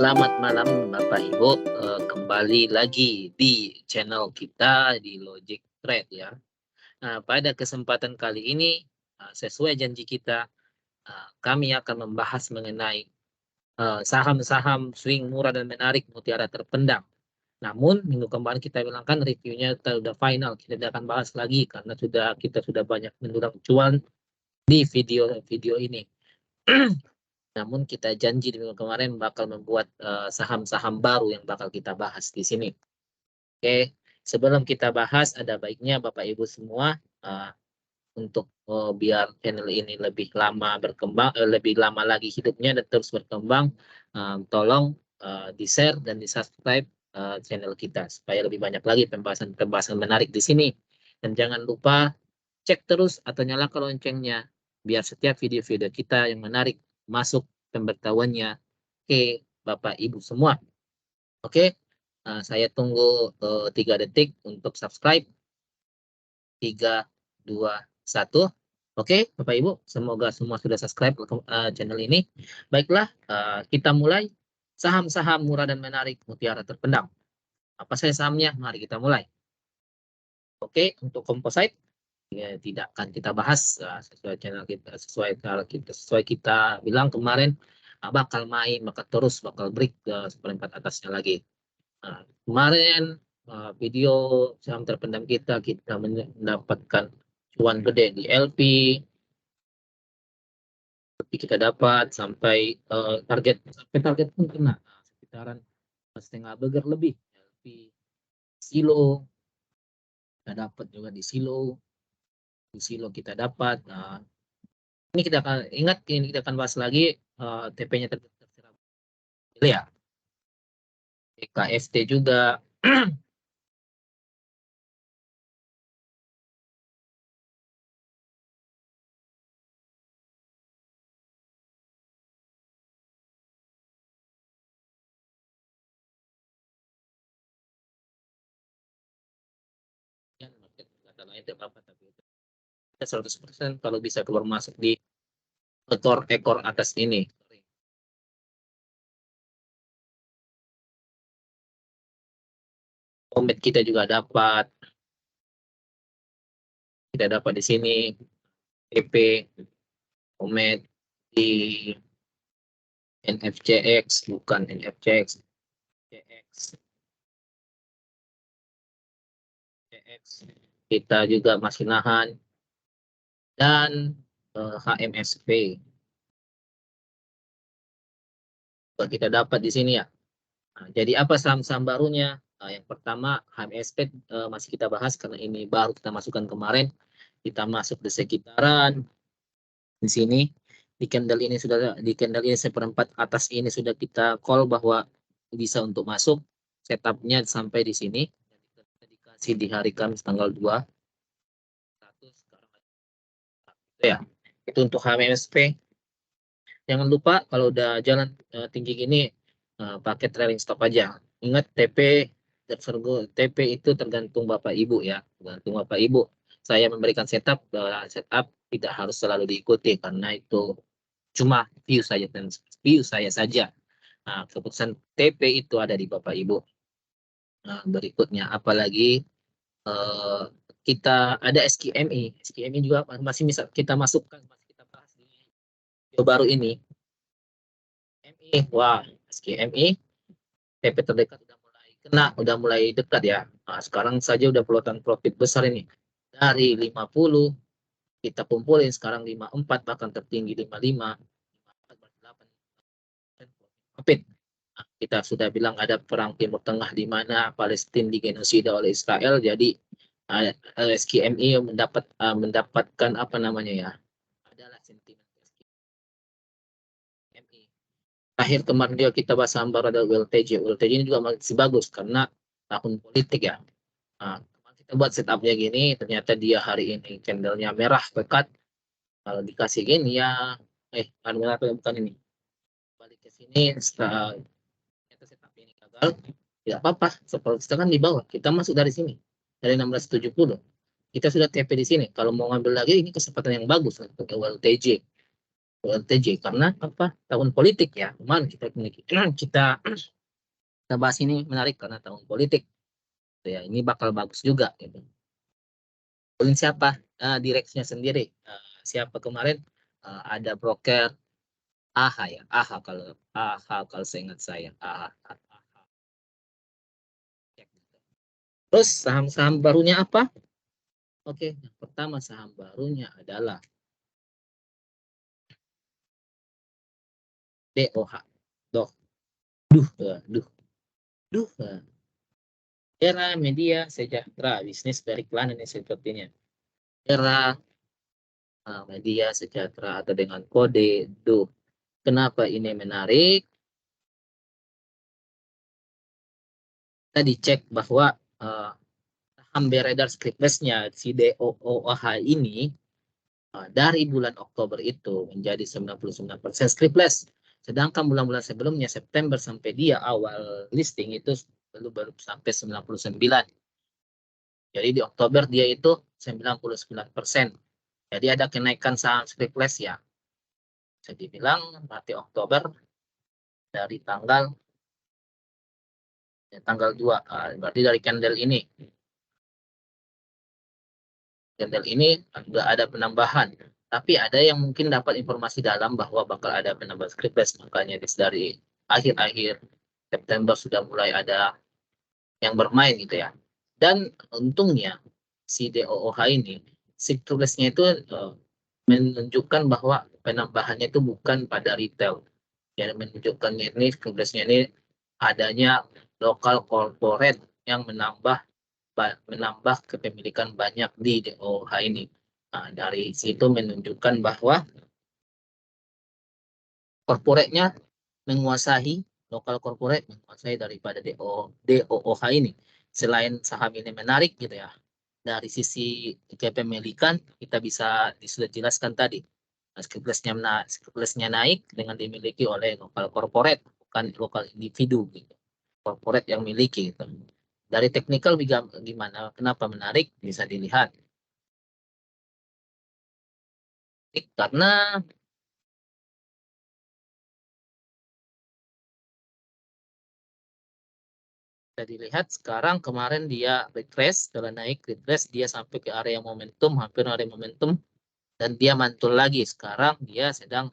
Selamat malam Bapak Ibu, kembali lagi di channel kita di Logic Trade ya. Nah, pada kesempatan kali ini, sesuai janji kita, kami akan membahas mengenai saham-saham swing murah dan menarik mutiara terpendam. Namun minggu kemarin kita bilang kan reviewnya sudah final, kita tidak akan bahas lagi karena kita sudah banyak mendulang cuan di video ini. Namun kita janji di minggu kemarin bakal membuat saham-saham baru yang bakal kita bahas di sini. Oke, sebelum kita bahas ada baiknya Bapak Ibu semua untuk biar channel ini lebih lama berkembang, lebih lama lagi hidupnya dan terus berkembang, tolong di-share dan di-subscribe channel kita supaya lebih banyak lagi pembahasan menarik di sini. Dan jangan lupa cek terus atau nyalakan loncengnya biar setiap video-video kita yang menarik masuk pemberitahuannya ke Bapak Ibu semua. Oke, saya tunggu 3 detik untuk subscribe. 3, 2, 1. Oke, Bapak Ibu, semoga semua sudah subscribe channel ini. Baiklah, kita mulai. Saham-saham murah dan menarik mutiara terpendam. Apa saja sahamnya? Mari kita mulai. Oke, untuk composite ya, tidak akan kita bahas sesuai channel kita, sesuai kita bilang kemarin, bakal main, bakal break seperempat atasnya lagi. Kemarin video saham terpendam kita mendapatkan cuan gede di LP, tapi kita dapat sampai target pun kena sekitaran setengah burger lebih. LP silo kita dapat juga di silo kita dapat. Ini kita akan ingat, ini kita akan bahas lagi TP-nya terserah ya. KFT juga. Market kata lain apa tapi kita 100% kalau bisa keluar masuk di ekor atas ini. Komet kita juga dapat. Kita dapat di sini TP Komet di NFCX, bukan NFCX. CX. Kita juga masih nahan. Dan HMSP. Kita dapat di sini ya. Nah, jadi apa saham-saham barunya? Yang pertama HMSP masih kita bahas karena ini baru kita masukkan kemarin. Kita masuk di sekitaran di sini di candle ini seperempat atas ini sudah kita call bahwa bisa untuk masuk. Setupnya sampai di sini. Kita dikasih di hari Kamis tanggal 2. Ya, itu untuk HMSP. Jangan lupa kalau udah jalan tinggi gini pakai trailing stop aja. Ingat TP itu tergantung Bapak Ibu ya, tergantung Bapak Ibu. Saya memberikan setup tidak harus selalu diikuti karena itu cuma view saya saja. Nah, keputusan TP itu ada di Bapak Ibu. Nah, berikutnya apalagi kita ada SKMI juga masih bisa kita masukkan, masih kita bahas di video baru ini. MI, wah SKMI TP terdekat udah mulai dekat ya. Nah, sekarang saja udah peluang profit besar ini dari 50 kita kumpulin sekarang 54 bahkan tertinggi 55 profit. Nah, kita sudah bilang ada perang Timur Tengah di mana Palestina digenosida oleh Israel, jadi SKMI mendapatkan apa namanya ya, adalah sentimen SKMI. Akhir kemarin dia kita bahas saham baru ada ULTJ ini juga masih bagus karena tahun politik ya. Nah, kita buat setupnya gini, ternyata dia hari ini candlenya merah pekat. Kalau dikasih gini ya, merah bukan ini. Balik ke sini, setelah setup ini gagal, tidak apa-apa. Seperti kita kan di bawah, kita masuk dari sini, dari 1670. Kita sudah TP di sini. Kalau mau ngambil lagi, ini kesempatan yang bagus untuk ULTJ. ULTJ karena apa? Tahun politik ya. Kemarin kita bahas ini menarik karena tahun politik. Ya, ini bakal bagus juga gitu. Paling siapa? Direksinya sendiri. Siapa kemarin? Ada broker AHA ya. AHA kalau saya ingat saya. AHA. Terus saham-saham barunya apa? Oke, yang pertama saham barunya adalah DOH. Doh, duh, duh. Era Media Sejahtera, bisnis dari iklan ini sepertinya. Era Media Sejahtera atau dengan kode duh. Kenapa ini menarik? Kita dicek bahwa saham beredar scriptless-nya si DOOH ini dari bulan Oktober itu menjadi 99% scriptless. Sedangkan bulan-bulan sebelumnya September sampai dia awal listing itu baru sampai 99. Jadi di Oktober dia itu 99%. Jadi ada kenaikan saham scriptless ya. Bisa dibilang berarti Oktober dari tanggal 2. Berarti dari candle ini. Candle ini sudah ada penambahan. Tapi ada yang mungkin dapat informasi dalam bahwa bakal ada penambahan scriptless. Makanya dari akhir-akhir September sudah mulai ada yang bermain gitu ya. Dan untungnya si DOOH ini scriptless-nya itu menunjukkan bahwa penambahannya itu bukan pada retail. Yang menunjukkan ini scriptless-nya ini adanya lokal corporate yang menambah kepemilikan banyak di DOH ini. Nah, dari situ menunjukkan bahwa korporatnya menguasai lokal corporate menguasai daripada DOOH ini. Selain saham ini menarik gitu ya. Dari sisi kepemilikan kita bisa sudah jelaskan tadi. Scriptless-nya naik dengan dimiliki oleh lokal corporate bukan lokal individu gitu. Corporate yang miliki gitu. Dari teknikal gimana? Kenapa menarik? Bisa dilihat. Karena bisa dilihat sekarang kemarin dia retrace, setelah naik retrace dia sampai ke area momentum, hampir area momentum, dan dia mantul lagi. Sekarang dia sedang,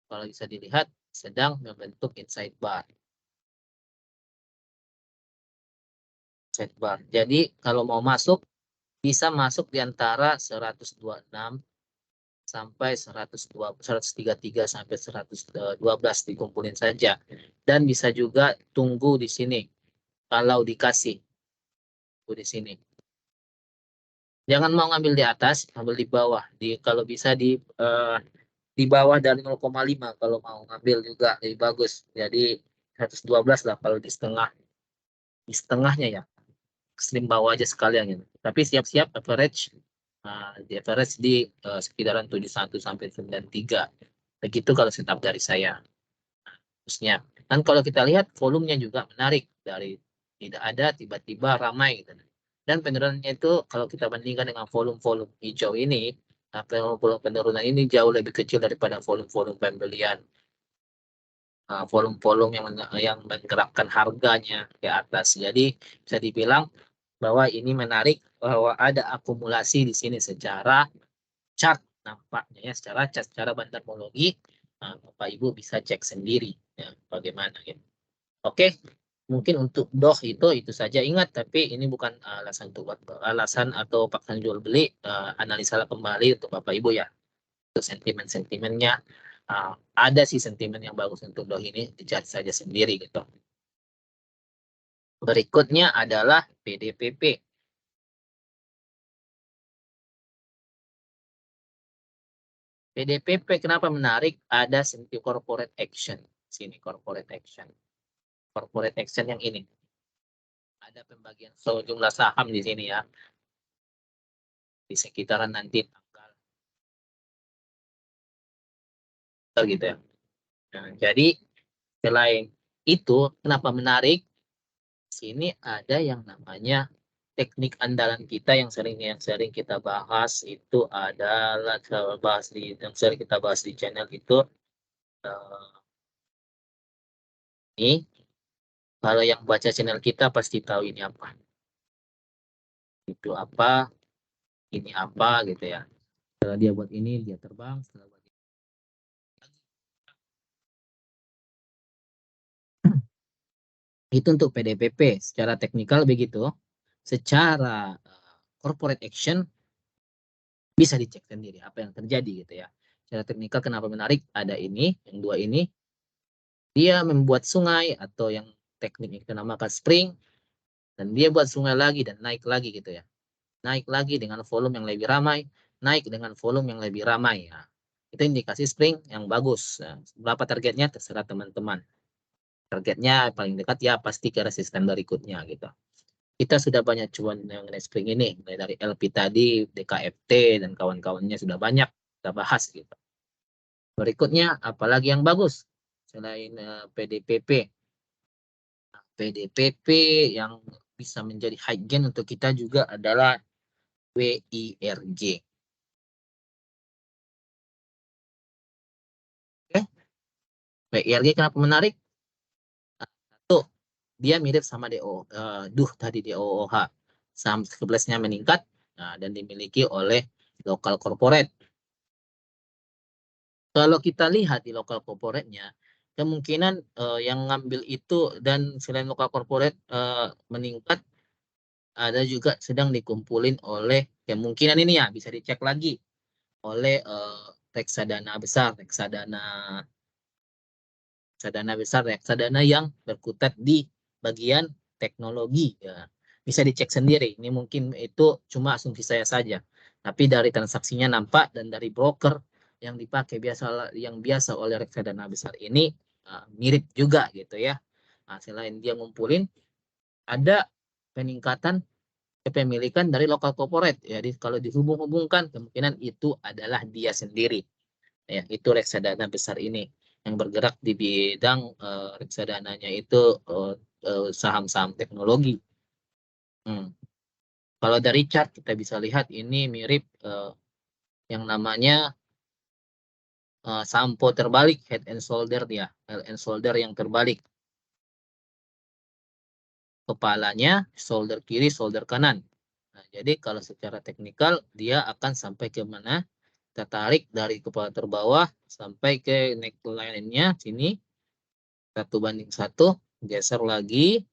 kalau bisa dilihat, sedang membentuk inside bar. Inside bar. Jadi kalau mau masuk, bisa masuk di antara 126 sampai 133 sampai 112 dikumpulin saja. Dan bisa juga tunggu di sini kalau dikasih di sini. Jangan mau ngambil di atas, ambil di bawah. Kalau bisa di bawah dari 0,5 kalau mau ngambil juga lebih bagus. Jadi 112 lah kalau di setengahnya ya. Slim bawah aja sekalian gitu. Tapi siap-siap average di average di sekitaran 71 sampai 93. Begitu kalau setup dari saya. Terusnya. Dan kalau kita lihat volumenya juga menarik dari tidak ada tiba-tiba ramai gitu. Dan penurunannya itu kalau kita bandingkan dengan volume-volume hijau ini, penurunan ini jauh lebih kecil daripada volume-volume pembelian. Volume-volume yang menggerakkan harganya ke atas. Jadi bisa dibilang bahwa ini menarik bahwa ada akumulasi di sini secara chart nampaknya ya, secara bandarmologi. Bapak Ibu bisa cek sendiri ya, bagaimana ya. Oke, mungkin untuk doh itu saja. Ingat, tapi ini bukan alasan atau paksaan jual beli. Analisa kembali untuk Bapak Ibu ya. Untuk sentimen-sentimennya ada sih sentimen yang bagus untuk doh ini, dicari saja sendiri gitu. Berikutnya adalah PDPP. PDPP kenapa menarik? Ada corporate action. Sini corporate action. Corporate action yang ini. Ada pembagian sejumlah saham di sini ya. Di sekitaran nanti tanggal gitu ya. Nah, jadi selain itu, kenapa menarik? Sini ada yang namanya teknik andalan kita yang sering kita bahas itu adalah yang sering kita bahas di channel itu ini. Kalau yang baca channel kita pasti tahu ini apa, itu apa, ini apa gitu ya. Setelah dia buat ini, dia terbang. Setelah buat ini. Itu untuk PDPP. Secara teknikal begitu. Secara corporate action bisa dicek sendiri apa yang terjadi gitu ya. Secara teknikal kenapa menarik? Ada ini, yang dua ini. Dia membuat sungai atau yang teknik yang kita namakan spring, dan dia buat sungai lagi dan naik lagi gitu ya. Naik lagi dengan volume yang lebih ramai, naik dengan volume yang lebih ramai. Nah, itu indikasi spring yang bagus. Nah, berapa targetnya terserah teman-teman. Targetnya paling dekat ya pasti ke resisten berikutnya gitu. Kita sudah banyak cuan mengenai spring ini, mulai dari LP tadi, DKFT dan kawan-kawannya sudah banyak kita bahas gitu. Berikutnya apalagi yang bagus selain PDPP. Nah, PDPP yang bisa menjadi high gain untuk kita juga adalah WIRG. Oke, WIRG kenapa menarik? Satu, dia mirip sama tadi DOOH. Saham 11-nya meningkat dan dimiliki oleh lokal corporate. Kalau kita lihat di lokal corporate-nya, kemungkinan yang ngambil itu dan selain lokal corporate meningkat, ada juga sedang dikumpulin oleh kemungkinan ini ya bisa dicek lagi oleh reksadana besar, reksadana yang berkutat di bagian teknologi ya. Bisa dicek sendiri. Ini mungkin itu cuma asumsi saya saja. Tapi dari transaksinya nampak dan dari broker yang dipakai biasa oleh reksadana besar ini mirip juga gitu ya. Nah, selain dia ngumpulin ada peningkatan kepemilikan dari lokal corporate. Jadi kalau dihubung-hubungkan kemungkinan itu adalah dia sendiri. Ya, itu reksadana besar ini yang bergerak di bidang reksadananya itu saham-saham teknologi. Kalau dari chart kita bisa lihat ini mirip yang namanya sampo terbalik, head and shoulder ya, head and shoulder yang terbalik. Kepalanya shoulder kiri, shoulder kanan. Nah, jadi kalau secara teknikal dia akan sampai ke mana? Kita tarik dari kepala terbawah sampai ke neckline-nya sini 1:1, geser lagi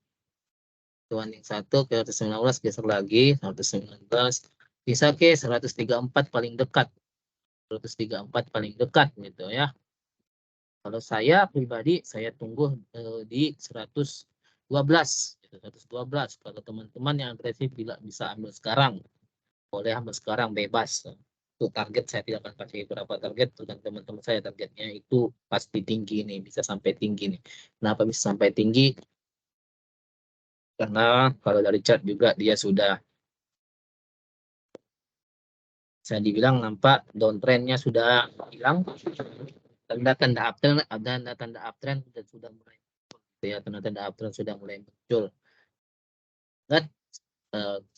1:1 ke 119, geser lagi 119, bisa ke 134 paling dekat, 134 paling dekat gitu ya. Kalau saya pribadi saya tunggu di 112 112. Kalau teman-teman yang agresif bisa ambil sekarang, boleh ambil sekarang bebas. Untuk target saya tidak akan kasih berapa target, dan teman-teman saya targetnya itu pasti tinggi nih, bisa sampai tinggi nih. Kenapa bisa sampai tinggi? Karena kalau dari chart juga dia sudah bisa dibilang nampak downtrendnya sudah hilang, tanda-tanda uptrend, tanda-tanda uptrend sudah mulai muncul, ya, tanda-tanda uptrend sudah mulai muncul. Dan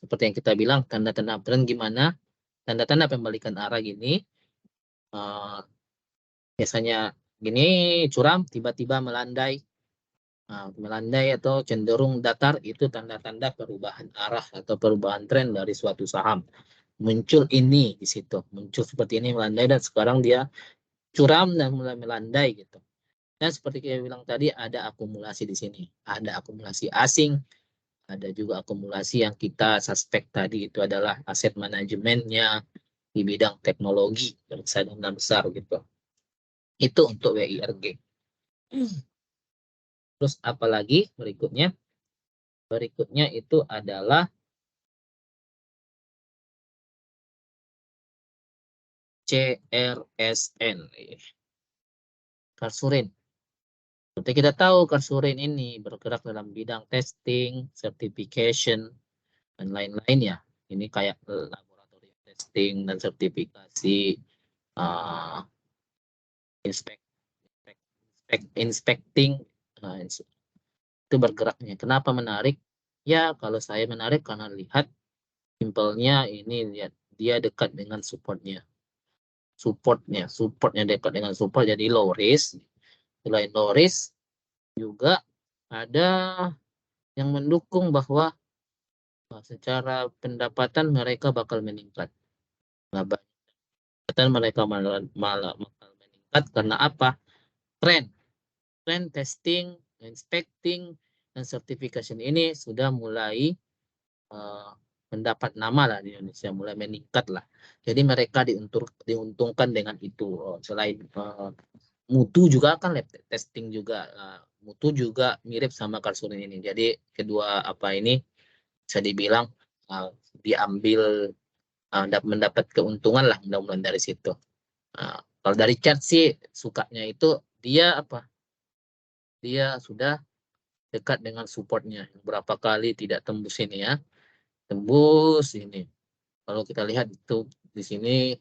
seperti yang kita bilang, tanda-tanda uptrend gimana? Tanda-tanda pembalikan arah gini, biasanya gini curam, tiba-tiba melandai, atau cenderung datar, itu tanda-tanda perubahan arah atau perubahan tren dari suatu saham. Muncul ini di situ, muncul seperti ini melandai dan sekarang dia curam dan mulai melandai gitu. Dan seperti kita bilang tadi ada akumulasi di sini, ada akumulasi asing, ada juga akumulasi yang kita suspek tadi itu adalah aset manajemennya di bidang teknologi reksadana besar gitu. Itu untuk WIRG. Terus apalagi berikutnya? Berikutnya itu adalah CRSN, Karsurin. Seperti kita tahu Karsurin ini bergerak dalam bidang testing, certification, dan lain-lain ya. Ini kayak laboratorium testing dan sertifikasi, uh, inspecting, itu bergeraknya. Kenapa menarik? Ya, kalau saya menarik karena lihat simpelnya ini, lihat dia dekat dengan supportnya dekat dengan support, jadi low risk. Selain low risk juga ada yang mendukung bahwa secara pendapatan mereka bakal meningkat. Nah, pendapatan mereka malah bakal meningkat karena apa? Tren, tren testing, inspecting, dan certification ini sudah mulai mendapat nama lah di Indonesia, mulai meningkat lah. Jadi mereka diuntungkan dengan itu. Selain mutu juga kan lab testing juga, mutu juga mirip sama Karsurin ini. Jadi kedua apa ini bisa dibilang diambil, mendapat keuntungan lah mudah-mudahan dari situ. Kalau dari chat sih sukanya itu dia apa? Dia sudah dekat dengan supportnya. Berapa kali tidak tembus ini ya, tembus ini. Kalau kita lihat itu di sini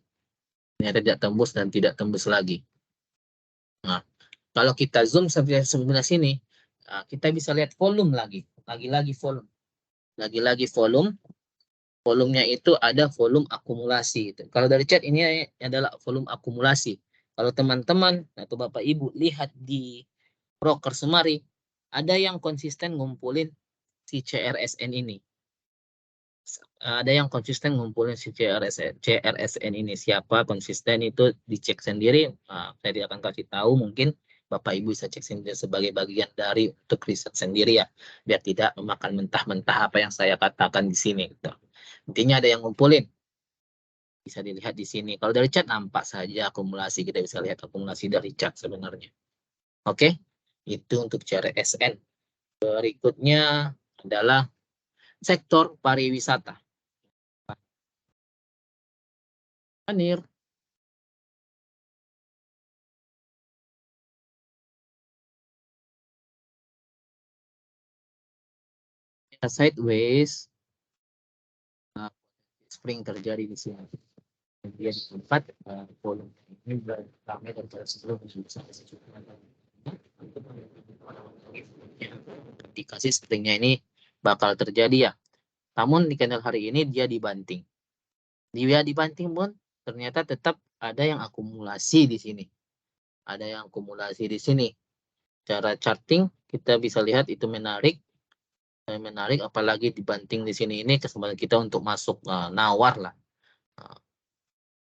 ternyata tidak tembus dan tidak tembus lagi. Nah, kalau kita zoom sampai sebelah sini, kita bisa lihat volume lagi. Lagi-lagi volume. Lagi-lagi volume. Volumenya itu ada volume akumulasi. Kalau dari chat ini adalah volume akumulasi. Kalau teman-teman atau Bapak Ibu lihat di broker Semari, ada yang konsisten ngumpulin si CRSN ini. Ada yang konsisten ngumpulin si CRSN ini. Siapa konsisten itu dicek sendiri. Saya tidak akan kasih tahu, mungkin Bapak Ibu bisa cek sendiri sebagai bagian dari untuk riset sendiri ya, biar tidak memakan mentah-mentah apa yang saya katakan di sini gitu. Intinya ada yang ngumpulin, bisa dilihat di sini. Kalau dari chat nampak saja akumulasi, kita bisa lihat akumulasi dari chat sebenarnya. Oke, itu untuk CRSN. Berikutnya adalah sektor pariwisata. Anir, sideways, spring terjadi di sini. Dia di tempat volume ini ramai daripada sebelum indikasi springnya ini bakal terjadi ya. Namun di candle hari ini dia dibanting. Dia dibanting pun ternyata tetap ada yang akumulasi di sini. Ada yang akumulasi di sini. Cara charting kita bisa lihat itu menarik. Menarik apalagi dibanting di sini, ini kesempatan kita untuk masuk nawar lah.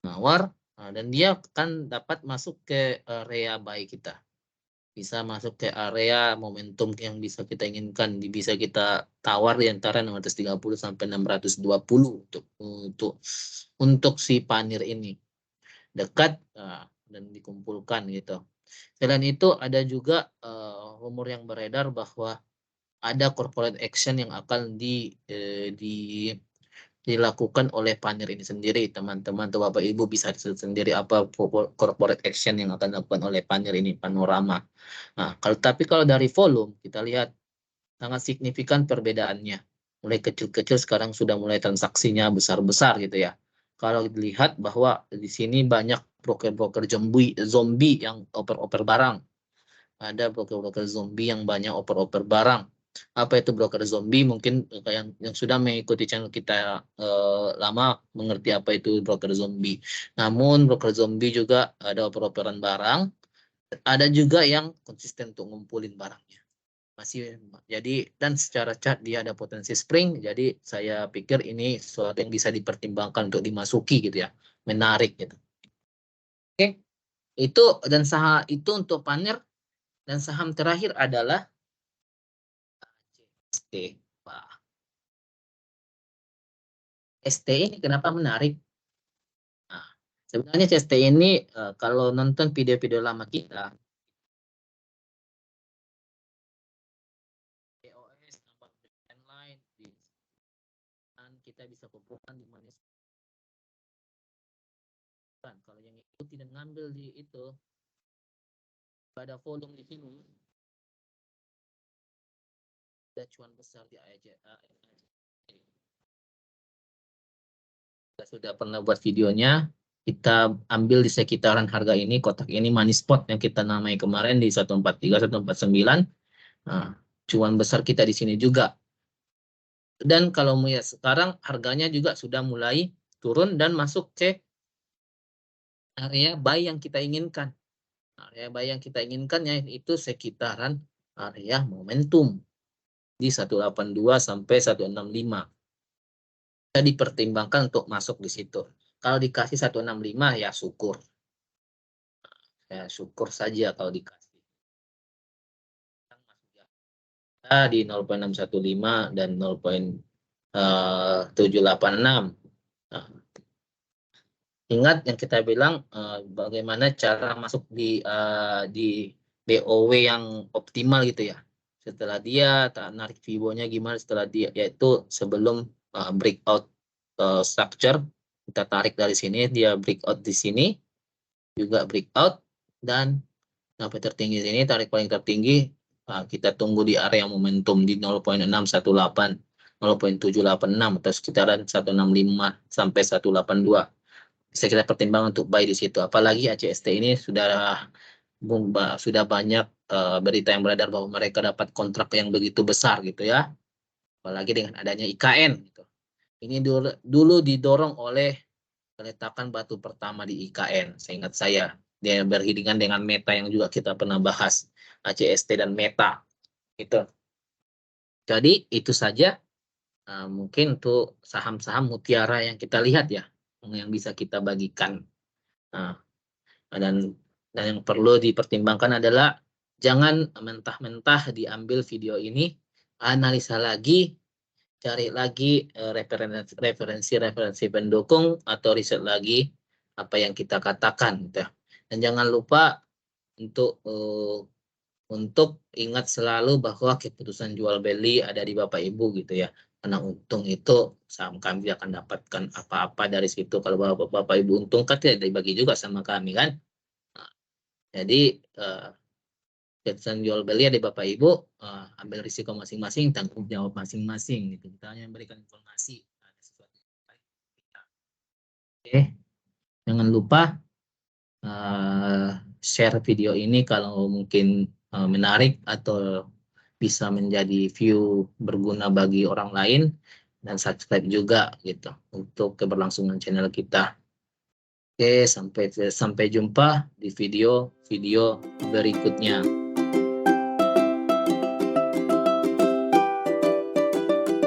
Nawar, dan dia kan dapat masuk ke area buy kita. Bisa masuk ke area momentum yang bisa kita inginkan, bisa kita tawar di antara 630 sampai 620 untuk si panir ini. Dekat dan dikumpulkan gitu. Selain itu ada juga rumor yang beredar bahwa ada corporate action yang akan dilakukan oleh Panir ini sendiri. Teman-teman atau Bapak Ibu bisa sendiri apa corporate action yang akan dilakukan oleh Panir ini, Panorama. Nah, kalau dari volume kita lihat sangat signifikan perbedaannya. Mulai kecil-kecil sekarang sudah mulai transaksinya besar-besar gitu ya. Kalau dilihat bahwa di sini banyak broker-broker zombie yang oper-oper barang. Ada broker-broker zombie yang banyak oper-oper barang. Apa itu broker zombie? Mungkin yang sudah mengikuti channel kita lama mengerti apa itu broker zombie. Namun broker zombie juga ada oper-operan barang, ada juga yang konsisten untuk ngumpulin barangnya. Masih jadi, dan secara chart dia ada potensi spring, jadi saya pikir ini sesuatu yang bisa dipertimbangkan untuk dimasuki gitu ya. Menarik gitu. Oke. Itu dan saham itu untuk Panir. Dan saham terakhir adalah ST. Wah, ST ini kenapa menarik? Nah, sebenarnya ST ini kalau nonton video-video lama kita, POS, tambah lain, kita bisa kumpulkan di mana. Kalau yang itu tidak ngambil di itu, pada volume di sini, ada cuan besar di aja. Kita sudah pernah buat videonya, kita ambil di sekitaran harga ini, kotak ini money spot yang kita namai kemarin di 143, 149. Nah, cuan besar kita di sini juga. Dan kalau melihat sekarang harganya juga sudah mulai turun dan masuk ke area buy yang kita inginkan. Area buy yang kita inginkan yaitu sekitaran area momentum di 182 sampai 165. Bisa dipertimbangkan untuk masuk di situ. Kalau dikasih 165 ya syukur. Ya syukur saja kalau dikasih. Di 0,615 dan 0,786. Nah, ingat yang kita bilang bagaimana cara masuk di BOW yang optimal gitu ya. Setelah dia narik Fibo-nya gimana setelah dia, yaitu sebelum breakout structure, kita tarik dari sini, dia breakout di sini, juga breakout, dan sampai tertinggi sini, tarik paling tertinggi, kita tunggu di area momentum di 0,618, 0,786 atau sekitaran 165 sampai 182. Bisa kita pertimbangkan untuk buy di situ. Apalagi ACST ini sudah banyak berita yang beredar bahwa mereka dapat kontrak yang begitu besar gitu ya. Apalagi dengan adanya IKN gitu. Ini dulu didorong oleh peletakan batu pertama di IKN, seingat saya. Dia berhidungan dengan Meta yang juga kita pernah bahas, ACST dan Meta. Gitu. Jadi itu saja mungkin untuk saham-saham mutiara yang kita lihat ya, yang bisa kita bagikan. Nah, dan yang perlu dipertimbangkan adalah jangan mentah-mentah diambil video ini, analisa lagi, cari lagi referensi pendukung atau riset lagi apa yang kita katakan gitu. Dan jangan lupa untuk ingat selalu bahwa keputusan jual beli ada di Bapak Ibu gitu ya. Karena untung itu saham kami akan dapatkan apa-apa dari situ. Kalau Bapak Ibu untung kan tidak dibagi juga sama kami kan. Nah, jadi keputusan jual beli ada Bapak Ibu, ambil risiko masing-masing, tanggung jawab masing-masing gitu. Kita hanya memberikan informasi. Oke, jangan lupa share video ini kalau mungkin menarik atau bisa menjadi view berguna bagi orang lain, dan subscribe juga gitu untuk keberlangsungan channel kita. Oke, sampai jumpa di video berikutnya.